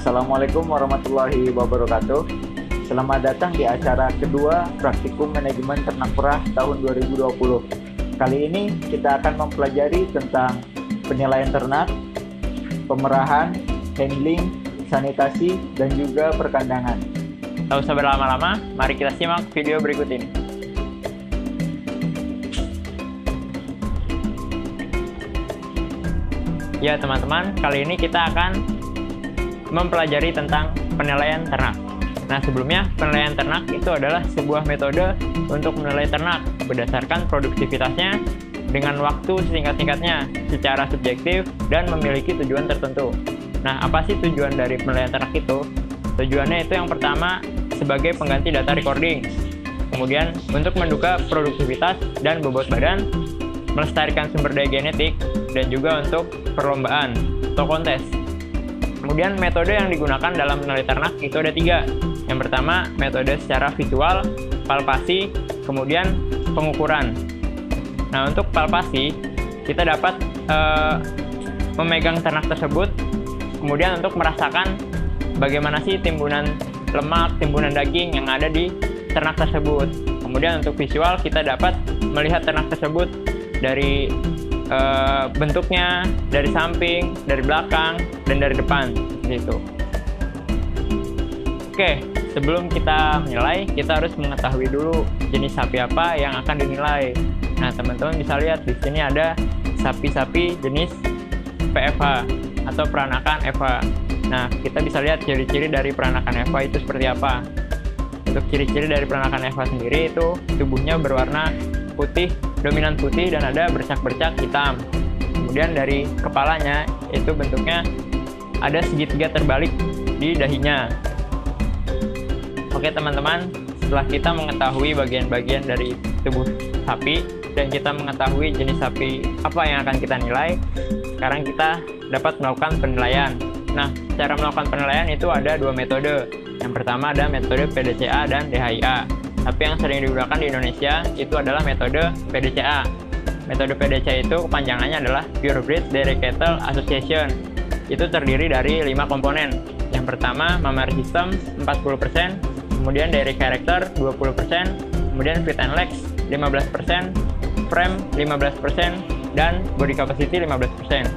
Assalamualaikum warahmatullahi wabarakatuh. Selamat datang di acara kedua Praktikum Manajemen Ternak Perah tahun 2020. Kali ini kita akan mempelajari tentang penilaian ternak, pemerahan, handling, sanitasi, dan juga perkandangan. Tak usah berlama-lama, mari kita simak video berikut ini. Ya teman-teman, kali ini kita akan mempelajari tentang penilaian ternak. Nah sebelumnya, penilaian ternak itu adalah sebuah metode untuk menilai ternak berdasarkan produktivitasnya dengan waktu sesingkat-singkatnya, secara subjektif, dan memiliki tujuan tertentu. Nah apa sih tujuan dari penilaian ternak itu? Tujuannya itu yang pertama sebagai pengganti data recording, kemudian untuk mendukung produktivitas dan bobot badan, melestarikan sumber daya genetik, dan juga untuk perlombaan atau kontes. Kemudian metode yang digunakan dalam menilai ternak itu ada 3. Yang pertama, metode secara visual, palpasi, kemudian pengukuran. Nah, untuk palpasi, kita dapat memegang ternak tersebut, kemudian untuk merasakan bagaimana sih timbunan lemak, timbunan daging yang ada di ternak tersebut. Kemudian untuk visual, kita dapat melihat ternak tersebut dari bentuknya, dari samping, dari belakang, dan dari depan, gitu. Oke, sebelum kita menilai, kita harus mengetahui dulu jenis sapi apa yang akan dinilai. Nah, teman-teman bisa lihat di sini ada sapi-sapi jenis PFH atau peranakan FH. Nah, kita bisa lihat ciri-ciri dari peranakan FH itu seperti apa. Untuk ciri-ciri dari peranakan FH sendiri itu tubuhnya berwarna putih, dominan putih, dan ada bercak-bercak hitam. Kemudian dari kepalanya itu bentuknya ada segitiga terbalik di dahinya. Oke teman-teman, setelah kita mengetahui bagian-bagian dari tubuh sapi dan kita mengetahui jenis sapi apa yang akan kita nilai, sekarang kita dapat melakukan penilaian. Nah, cara melakukan penilaian itu ada 2 metode. Yang pertama ada metode PDCA dan DHIA. Tapi yang sering digunakan di Indonesia itu adalah metode PDCA. Metode PDCA itu kepanjangannya adalah Purebred Dairy Cattle Association. Itu terdiri dari 5 komponen. Yang pertama, mammary system 40%, kemudian dairy character 20%, kemudian feed and legs 15%, frame 15%, dan body capacity 15%.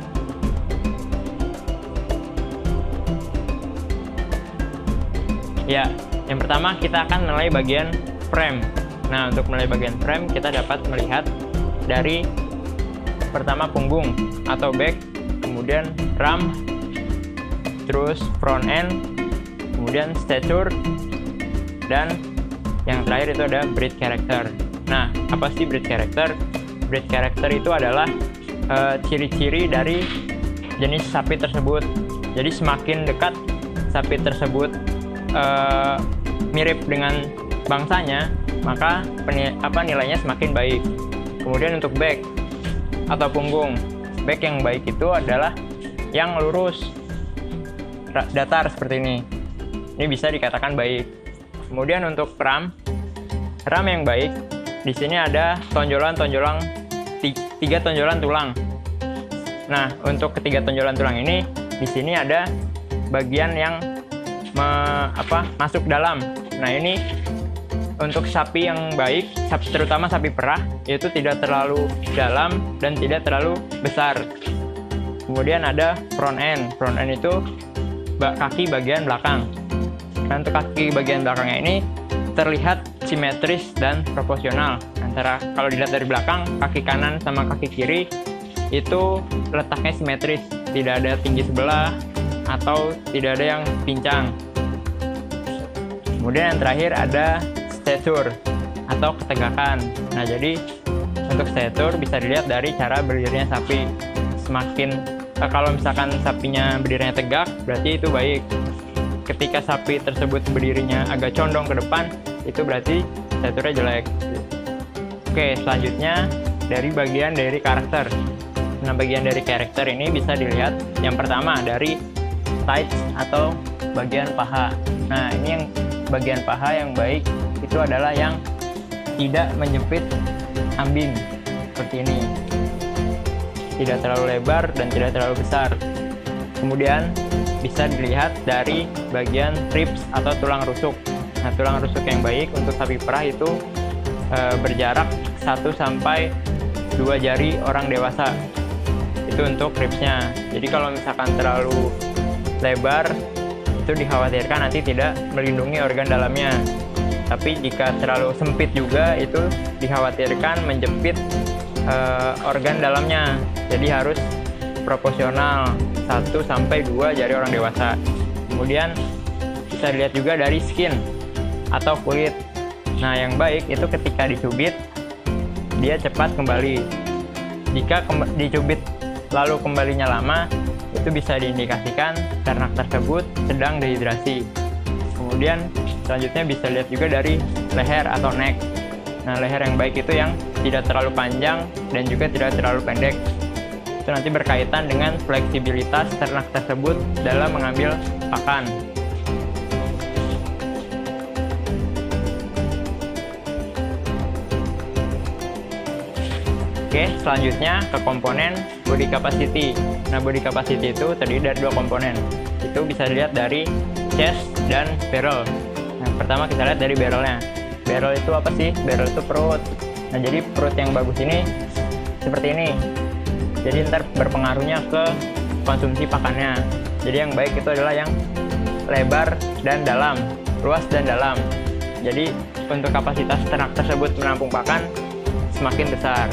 Ya, yang pertama kita akan menilai bagian frame. Nah, untuk menilai bagian frame, kita dapat melihat dari pertama punggung atau back, kemudian ram, terus front end, kemudian stature, dan yang terakhir itu ada breed character. Nah, apa sih breed character? Breed character itu adalah ciri-ciri dari jenis sapi tersebut. Jadi semakin dekat sapi tersebut mirip dengan bangsanya, maka nilainya semakin baik. Kemudian untuk back atau punggung, back yang baik itu adalah yang lurus, datar seperti ini. Ini bisa dikatakan baik. Kemudian untuk ram yang baik, di sini ada tonjolan-tonjolan, 3 tonjolan tulang. Nah, untuk ketiga tonjolan tulang ini, di sini ada bagian yang masuk dalam. Nah, ini untuk sapi yang baik, terutama sapi perah, itu tidak terlalu dalam dan tidak terlalu besar. Kemudian ada front end. Front end itu kaki bagian belakang. Nah, untuk kaki bagian belakangnya ini terlihat simetris dan proporsional. Antara kalau dilihat dari belakang, kaki kanan sama kaki kiri itu letaknya simetris, tidak ada tinggi sebelah atau tidak ada yang pincang. Kemudian yang terakhir ada stature atau ketegakan. Nah, jadi untuk stature bisa dilihat dari cara berdirinya sapi. Kalau misalkan sapinya berdirinya tegak, berarti itu baik. Ketika sapi tersebut berdirinya agak condong ke depan, itu berarti stature-nya jelek. Oke, selanjutnya dari bagian dari karakter. Nah, bagian dari karakter ini bisa dilihat yang pertama dari sides atau bagian paha. Nah, ini yang bagian paha yang baik itu adalah yang tidak menjepit ambing seperti ini, tidak terlalu lebar dan tidak terlalu besar. Kemudian bisa dilihat dari bagian ribs atau tulang rusuk. Nah, tulang rusuk yang baik untuk sapi perah itu berjarak 1 sampai 2 jari orang dewasa. Itu untuk ribsnya. Jadi kalau misalkan terlalu lebar, itu dikhawatirkan nanti tidak melindungi organ dalamnya. Tapi jika terlalu sempit juga, itu dikhawatirkan menjepit organ dalamnya. Jadi harus proporsional 1 sampai 2 jari orang dewasa. Kemudian bisa dilihat juga dari skin atau kulit. Nah, yang baik itu ketika dicubit dia cepat kembali. Jika dicubit lalu kembalinya lama, itu bisa diindikasikan ternak tersebut sedang dehidrasi. Kemudian selanjutnya bisa lihat juga dari leher atau neck. Nah, leher yang baik itu yang tidak terlalu panjang dan juga tidak terlalu pendek. Itu nanti berkaitan dengan fleksibilitas ternak tersebut dalam mengambil pakan. Oke, selanjutnya ke komponen body capacity. Nah, body capacity itu terdiri dari 2 komponen. Itu bisa dilihat dari chest dan barrel. Nah, pertama kita lihat dari barrelnya. Barrel itu apa sih? Barrel itu perut. Nah, jadi perut yang bagus ini seperti ini. Jadi ntar berpengaruhnya ke konsumsi pakannya. Jadi yang baik itu adalah yang lebar dan dalam, luas dan dalam. Jadi untuk kapasitas ternak tersebut menampung pakan semakin besar.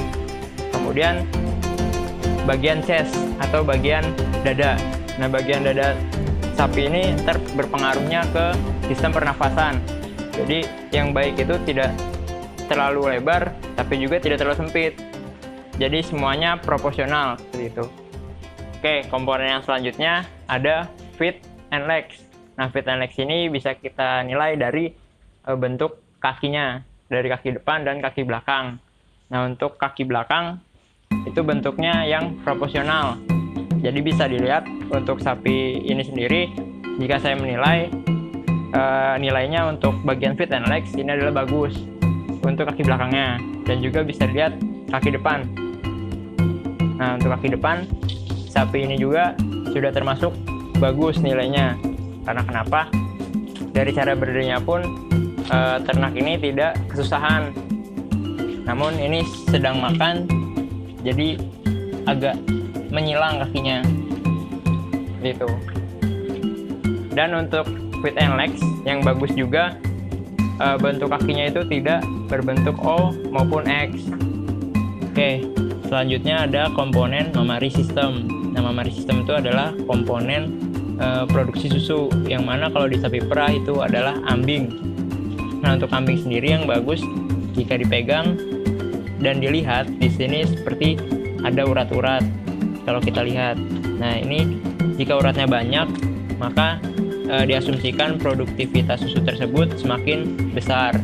Kemudian bagian chest atau bagian dada. Nah, bagian dada sapi ini ntar berpengaruhnya ke sistem pernafasan. Jadi yang baik itu tidak terlalu lebar tapi juga tidak terlalu sempit. Jadi semuanya proporsional seperti itu. Oke, komponen yang selanjutnya ada feet and legs. Nah, feet and legs ini bisa kita nilai dari bentuk kakinya, dari kaki depan dan kaki belakang. Nah, untuk kaki belakang itu bentuknya yang proporsional. Jadi bisa dilihat untuk sapi ini sendiri, jika saya menilai nilainya untuk bagian feet and legs ini adalah bagus untuk kaki belakangnya, dan juga bisa dilihat kaki depan. Nah, untuk kaki depan sapi ini juga sudah termasuk bagus nilainya. Karena kenapa? Dari cara berdirinya pun ternak ini tidak kesusahan. Namun ini sedang makan, jadi agak menyilang kakinya. Gitu. Dan untuk feet and legs yang bagus juga, bentuk kakinya itu tidak berbentuk O maupun X. Oke, selanjutnya ada komponen mammary system. Nah, mammary system itu adalah komponen produksi susu, yang mana kalau di sapi perah itu adalah ambing. Nah, untuk ambing sendiri yang bagus jika dipegang dan dilihat di sini seperti ada urat-urat kalau kita lihat. Nah, ini jika uratnya banyak, maka diasumsikan produktivitas susu tersebut semakin besar.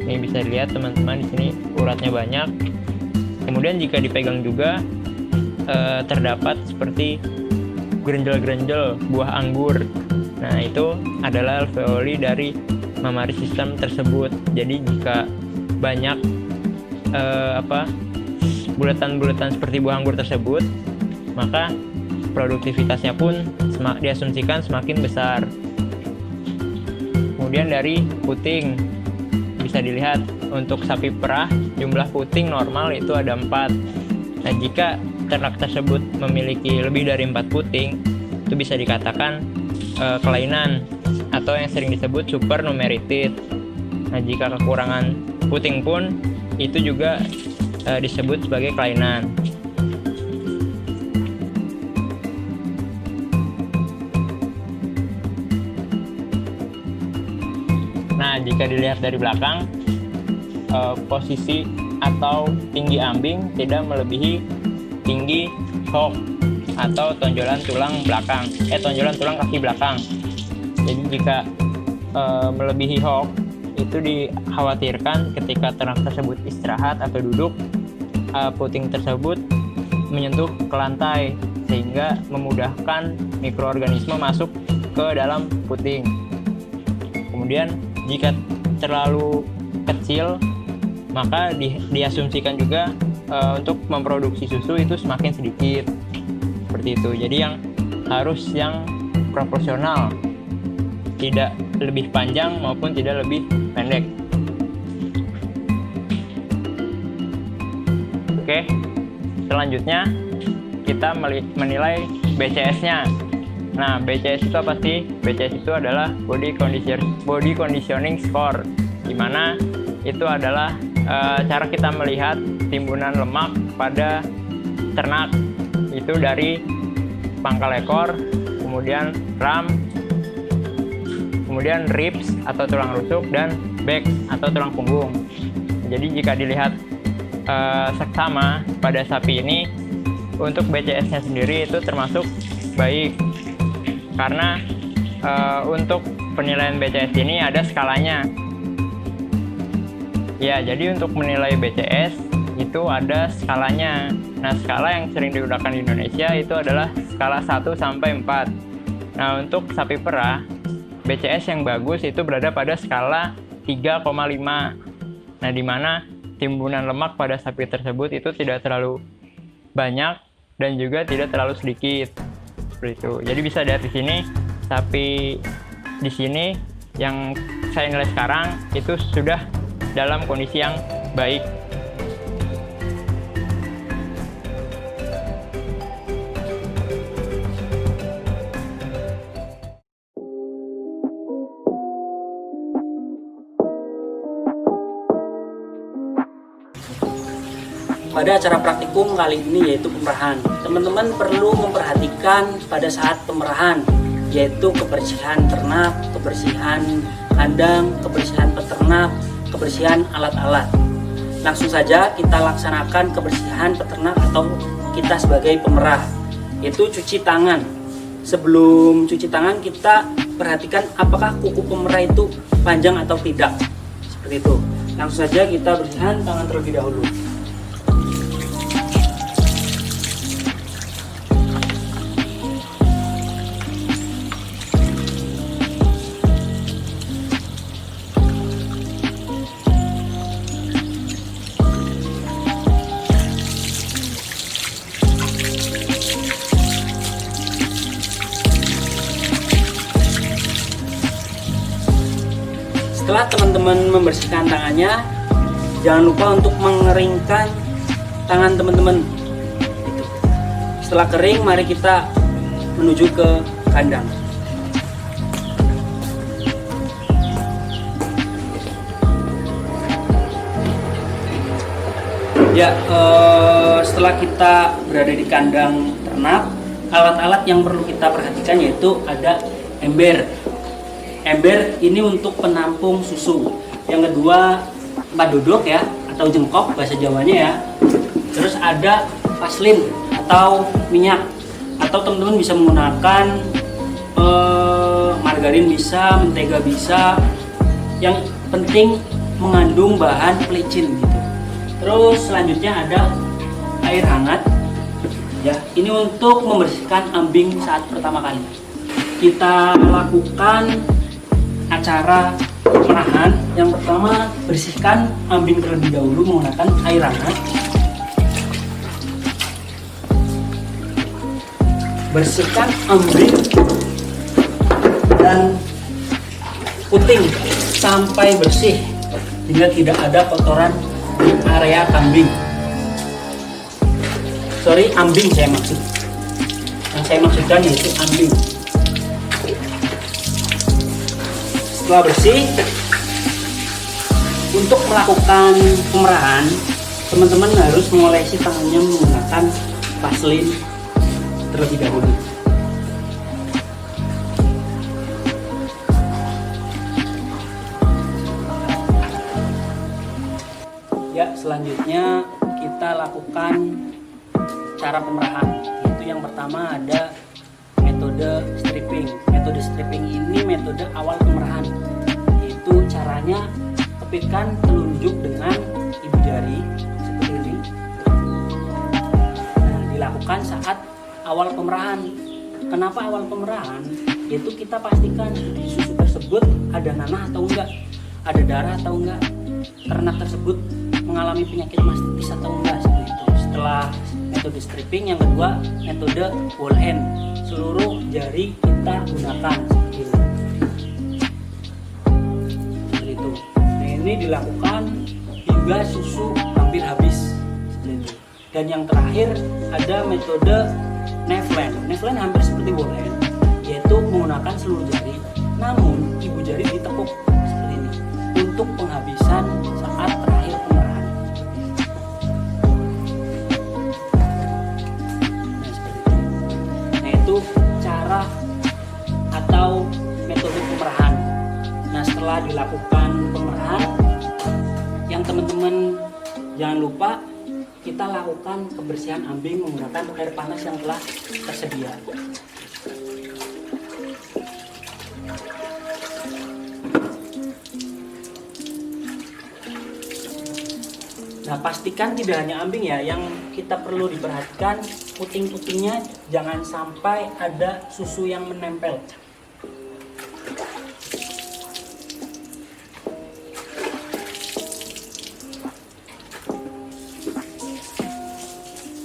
Ini bisa dilihat teman-teman, di sini uratnya banyak. Kemudian jika dipegang juga terdapat seperti grenjel-grenjel buah anggur. Nah, itu adalah alveoli dari mammary system tersebut. Jadi jika banyak bulatan-bulatan seperti buah anggur tersebut, maka produktivitasnya pun diasumsikan semakin besar. Kemudian dari puting bisa dilihat untuk sapi perah jumlah puting normal itu ada 4. Nah, jika ternak tersebut memiliki lebih dari 4 puting, itu bisa dikatakan kelainan atau yang sering disebut supernumerated. Nah, jika kekurangan puting pun itu juga disebut sebagai kelainan. Nah, jika dilihat dari belakang, posisi atau tinggi ambing tidak melebihi tinggi hock atau tonjolan tulang kaki belakang. Jadi jika melebihi hock, itu dikhawatirkan ketika ternak tersebut istirahat atau duduk, puting tersebut menyentuh ke lantai sehingga memudahkan mikroorganisme masuk ke dalam puting. Kemudian jika terlalu kecil, maka diasumsikan juga untuk memproduksi susu itu semakin sedikit. Seperti itu. Jadi yang proporsional, tidak lebih panjang maupun tidak lebih pendek. Oke, selanjutnya kita menilai BCS-nya. Nah, BCS itu apa sih? BCS itu adalah body conditioning score, di mana itu adalah cara kita melihat timbunan lemak pada ternak, itu dari pangkal ekor, kemudian ram, kemudian ribs atau tulang rusuk, dan back atau tulang punggung. Jadi jika dilihat seksama pada sapi ini, untuk BCS-nya sendiri itu termasuk baik, karena untuk penilaian BCS ini ada skalanya. Ya, jadi untuk menilai BCS itu ada skalanya. Nah, skala yang sering digunakan di Indonesia itu adalah skala 1 sampai 4. Nah, untuk sapi perah, BCS yang bagus itu berada pada skala 3,5. Nah, di mana timbunan lemak pada sapi tersebut itu tidak terlalu banyak dan juga tidak terlalu sedikit. Seperti itu. Jadi bisa lihat di sini, sapi di sini yang saya nilai sekarang itu sudah dalam kondisi yang baik. Pada acara praktikum kali ini yaitu pemerahan, teman-teman perlu memperhatikan pada saat pemerahan, yaitu kebersihan ternak, kebersihan kandang, kebersihan peternak, kebersihan alat-alat. Langsung saja kita laksanakan kebersihan peternak atau kita sebagai pemerah, yaitu cuci tangan. Sebelum cuci tangan kita perhatikan apakah kuku pemerah itu panjang atau tidak, seperti itu. Langsung saja kita bersihkan tangan terlebih dahulu. Setelah teman-teman membersihkan tangannya, jangan lupa untuk mengeringkan tangan teman-teman. Setelah kering, mari kita menuju ke kandang. Ya, setelah kita berada di kandang ternak, alat-alat yang perlu kita perhatikan yaitu ada ember. Ember ini untuk penampung susu. Yang kedua, tempat duduk ya, atau jengkok bahasa Jawanya ya. Terus ada vaselin atau minyak, atau teman-teman bisa menggunakan margarin bisa, mentega bisa. Yang penting mengandung bahan pelicin gitu. Terus selanjutnya ada air hangat. Ya, ini untuk membersihkan ambing saat pertama kali. Kita lakukan acara pemerahan. Yang pertama, bersihkan ambing terlebih dahulu menggunakan air hangat. Bersihkan ambing dan puting sampai bersih hingga tidak ada kotoran di area kambing. Sorry, ambing saya maksud. Yang saya maksudkan yaitu ambing. Setelah bersih, untuk melakukan pemerahan, teman-teman harus mengolesi tangannya menggunakan vaselin terlebih dahulu. Ya, selanjutnya kita lakukan cara pemerahan. Itu yang pertama ada metode stripping. Metode stripping ini metode awal pemerahan. Itu caranya kepitkan telunjuk dengan ibu jari seperti ini. Nah, dilakukan saat awal pemerahan. Kenapa awal pemerahan? Yaitu kita pastikan di susu tersebut ada nanah atau enggak, ada darah atau enggak, ternak tersebut mengalami penyakit mastitis atau enggak, seperti itu. Setelah metode metode stripping. Yang kedua metode wall end, seluruh jari kita gunakan seperti ini. Seperti itu. Nah, ini dilakukan hingga susu hampir habis seperti itu. Dan yang terakhir ada metode Nevland. Nevland hampir seperti wall end, yaitu menggunakan seluruh jari, namun ibu jari ditekuk seperti ini untuk penghabisan saat terakhir pemerahan. Nah, seperti itu. Nah, itu cara atau metode pemerahan. Nah, setelah dilakukan pemerahan, yang teman-teman jangan lupa kita lakukan kebersihan ambing menggunakan air panas yang telah tersedia. Nah, pastikan tidak hanya ambing ya, yang kita perlu diperhatikan puting-putingnya jangan sampai ada susu yang menempel.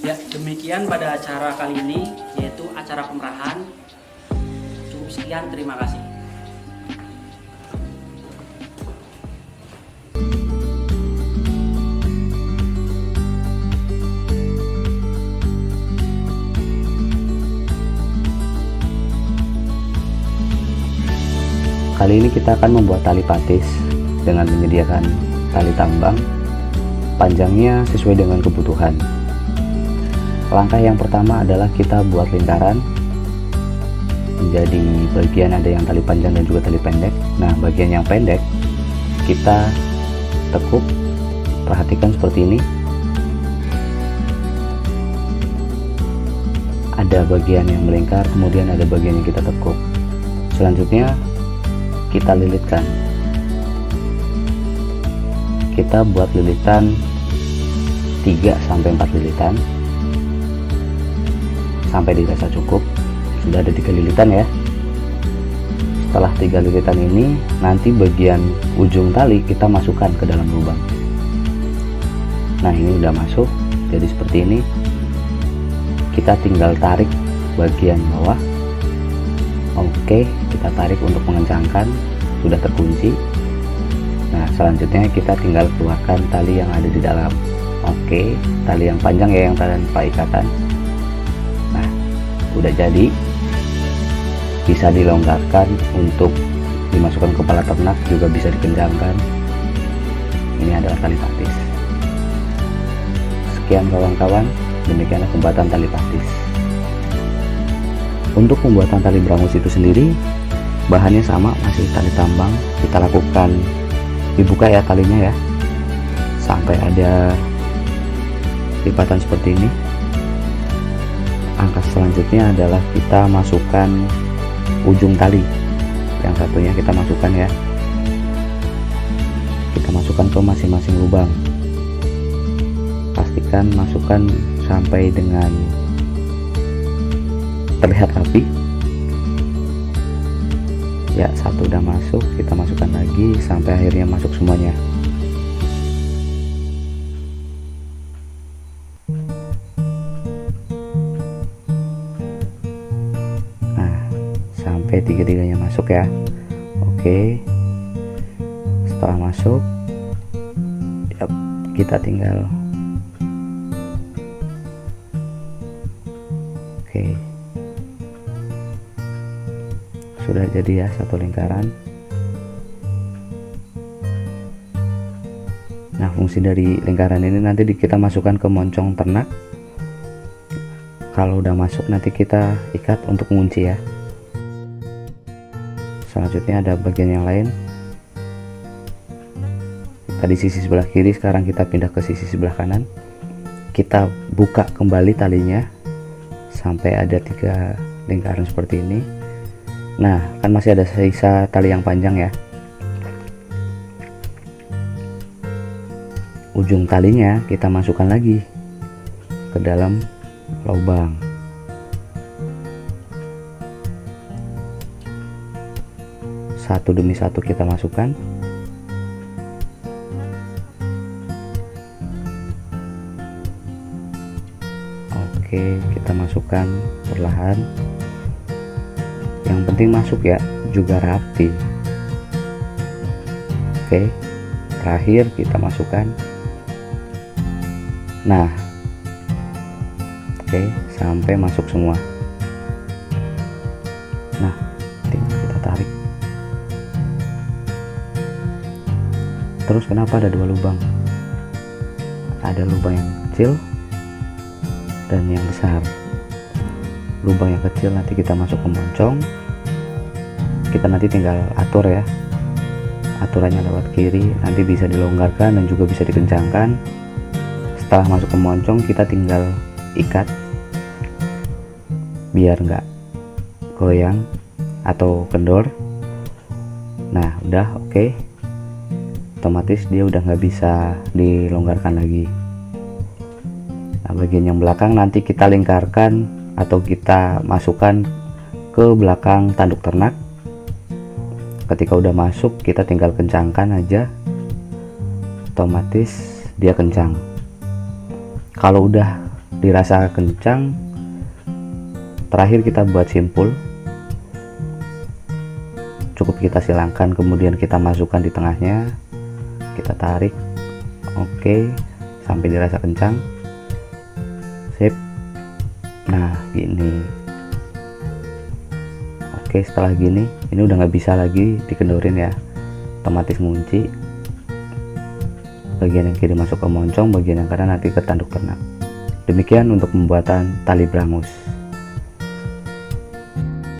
Ya, demikian pada acara kali ini, yaitu acara pemerahan. Cukup sekian, terima kasih. Kali ini kita akan membuat tali patis dengan menyediakan tali tambang, panjangnya sesuai dengan kebutuhan. Langkah yang pertama adalah kita buat lingkaran menjadi bagian, ada yang tali panjang dan juga tali pendek. Nah, bagian yang pendek kita tekuk, perhatikan seperti ini. Ada bagian yang melingkar, kemudian ada bagian yang kita tekuk. Selanjutnya kita lilitkan. Kita buat lilitan 3-4 lilitan sampai dirasa cukup. Sudah ada 3 lilitan ya. Setelah 3 lilitan ini, nanti bagian ujung tali kita masukkan ke dalam lubang. Nah, ini udah masuk, jadi seperti ini. Kita tinggal tarik bagian bawah. Oke, kita tarik untuk mengencangkan, sudah terkunci. Nah, selanjutnya kita tinggal keluarkan tali yang ada di dalam. Oke, tali yang panjang ya, yang tanpa ikatan. Nah, udah jadi. Bisa dilonggarkan untuk dimasukkan ke kepala ternak, juga bisa dikencangkan. Ini adalah tali patis. Sekian kawan-kawan, demikianlah pembuatan tali patis. Untuk pembuatan tali berangus itu sendiri, bahannya sama, masih tali tambang. Kita lakukan, dibuka ya talinya ya, sampai ada lipatan seperti ini. Angka selanjutnya adalah kita masukkan ujung tali. Yang satunya kita masukkan ya, kita masukkan ke masing-masing lubang. Pastikan masukkan sampai dengan terlihat rapi ya. Satu udah masuk, kita masukkan lagi sampai akhirnya masuk semuanya. Nah, sampai tiga-tiganya masuk ya. Oke, setelah masuk ya, kita tinggal sudah jadi ya satu lingkaran. Nah, fungsi dari lingkaran ini nanti kita masukkan ke moncong ternak. Kalau udah masuk nanti kita ikat untuk mengunci ya. Selanjutnya ada bagian yang lain. Tadi sisi sebelah kiri, sekarang kita pindah ke sisi sebelah kanan. Kita buka kembali talinya sampai ada 3 lingkaran seperti ini. Nah, kan masih ada sisa tali yang panjang ya. Ujung talinya kita masukkan lagi ke dalam lubang. Satu demi satu kita masukkan. Oke, kita masukkan perlahan. Yang penting masuk ya, juga rapi. Oke, terakhir kita masukkan. Nah, oke, sampai masuk semua. Nah, tinggal kita tarik. Terus kenapa ada dua lubang? Ada lubang yang kecil dan yang besar. Lubang yang kecil nanti kita masuk ke moncong. Kita nanti tinggal atur ya, aturannya lewat kiri, nanti bisa dilonggarkan dan juga bisa dikencangkan. Setelah masuk ke moncong, kita tinggal ikat biar nggak goyang atau kendor. Nah, udah oke. Otomatis dia udah nggak bisa dilonggarkan lagi. Nah, bagian yang belakang nanti kita lingkarkan atau kita masukkan ke belakang tanduk ternak. Ketika udah masuk, kita tinggal kencangkan aja, otomatis dia kencang. Kalau udah dirasa kencang, terakhir kita buat simpul. Cukup kita silangkan, kemudian kita masukkan di tengahnya, kita tarik, oke, sampai dirasa kencang. Sip. Nah, gini. Oke, setelah gini, ini udah nggak bisa lagi dikendorin ya, otomatis ngunci. Bagian yang kiri masuk ke moncong, bagian yang kanan nanti ke tanduk ternak. Demikian untuk pembuatan tali brangus.